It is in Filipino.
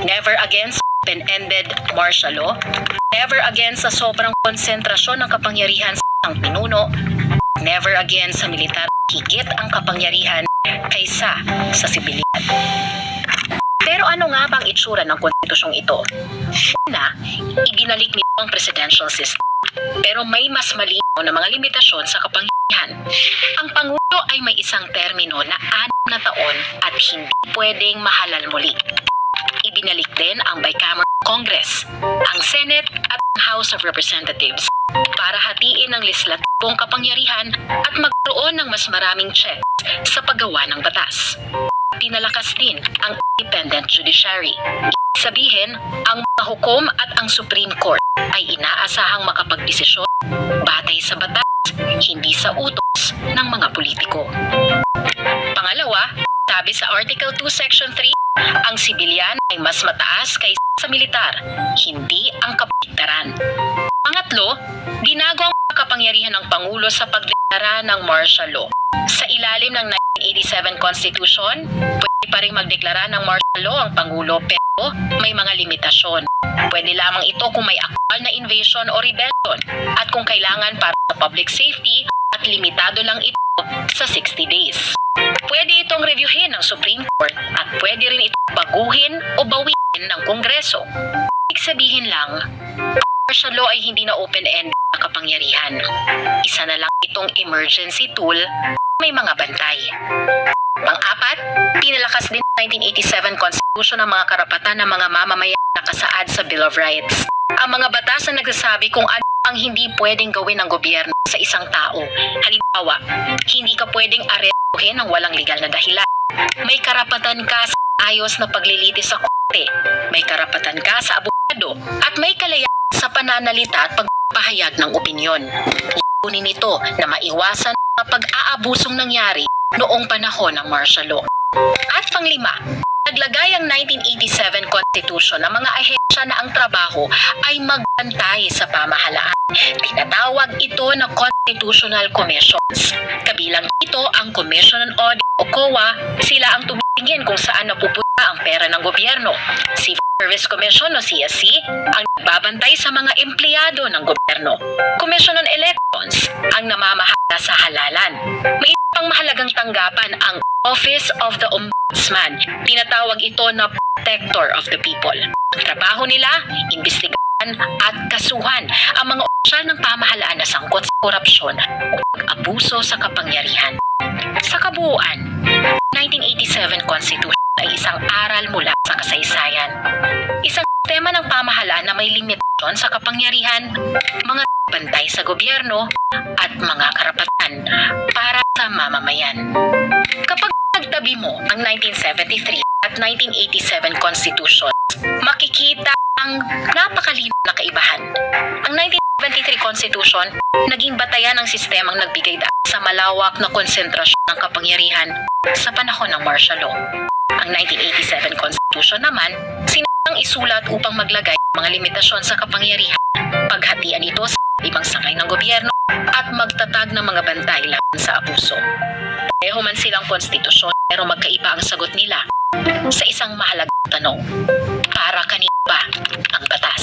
Never again sa open-ended martial law. Never again sa sobrang konsentrasyon ng kapangyarihan sa isang pinuno. Never again sa militar higit ang kapangyarihan kaysa sa sibilyan. Pero ano nga bang itsura ng konstitusyong ito? Una, ibinalik nito ang presidential system. Pero may mas malinaw na mga limitasyon sa kapangyarihan. Ang Pangulo ay may isang termino na 6 na taon at hindi pwedeng mahalal muli. Ibinalik din ang bicameral Congress, ang Senate at ang House of Representatives para hatiin ang legislatibong kapangyarihan at magkaroon ng mas maraming checks sa paggawa ng batas. Pinalakas din ang independent judiciary. Ibig sabihin, ang mga hukom at ang Supreme Court ay inaasahang makapagdesisyon batay sa batas, hindi sa utos ng mga politiko. Pangalawa, sabi sa Article 2 Section 3, ang sibilyan ay mas mataas kaysa sa militar, hindi ang kabaligtaran. Pangatlo, binago ang kapangyarihan ng Pangulo sa pagdeklara ng martial law. Sa ilalim ng 1987 Constitution, pwede pa rin magdeklara ng martial law ang Pangulo pero may mga limitasyon. Pwede lamang ito kung may aktwal na invasion o rebellion at kung kailangan para sa public safety at limitado lang ito sa 60 days. Pwede itong reviewin ng Supreme Court at pwede rin itong baguhin o bawiin ng Kongreso. Ibig sabihin lang, ang martial law ay hindi na open-ended na kapangyarihan. Isa na lang itong emergency tool, may mga bantay. Pang-apat, pinalakas din ng 1987 Constitution ang mga karapatan ng mga mamamayan na nakasaad sa Bill of Rights. Ang mga batas na nagsasabi kung ano ang hindi pwedeng gawin ng gobyerno sa isang tao. Halimbawa, hindi ka pwedeng arestuhin ng walang legal na dahilan. May karapatan ka sa ayos na paglilitis sa korte. May karapatan ka sa abogado. At may kalayaan sa pananalita at pagpapahayag ng opinyon. Layunin nito na maiwasan ang pag-aabusong nangyari noong panahon ng martial law. At panglima, naglagay ang 1987 Constitution ng mga ahensya na ang trabaho ay magbantay sa pamahalaan. Tinatawag ito na Constitutional Commissions. Kabilang dito ang Commission on Audit o COA, sila ang tumitingin kung saan napupunta ang pera ng gobyerno. Civil Service Commission o CSC, ang nagbabantay sa mga empleyado ng gobyerno. Commission on Elections, ang namamahala sa halalan. May isang mahalagang tanggapan ang Office of the Ombudsman. Tinatawag ito na Protector of the People. Ang trabaho nila, imbestigahan at kasuhan ang mga opisyal ng pamahalaan na sangkot sa korupsyon o pag-abuso sa kapangyarihan. Sa kabuuan, 1987 Constitution ay isang aral mula sa kasaysayan. Isang sistema ng pamahalaan na may limitasyon sa kapangyarihan, mga bantay sa gobyerno at mga karapatan para sa mamamayan. Kapag nagtabi mo ang 1973 at 1987 Constitution, makikita ang napakalinaw na kaibahan. Ang 1973 Constitution naging batayan ng sistemang nagbigay daan sa malawak na konsentrasyon ng kapangyarihan sa panahon ng martial law. Ang 1987 Constitution naman, sinasang isulat upang maglagay ng mga limitasyon sa kapangyarihan, paghatian ito sa ibang sangay ng gobyerno at magtatag ng mga bantay laban sa abuso. Pareho man silang konstitusyon pero magkaiba ang sagot nila sa isang mahalagang tanong. Para kanino ba ang batas?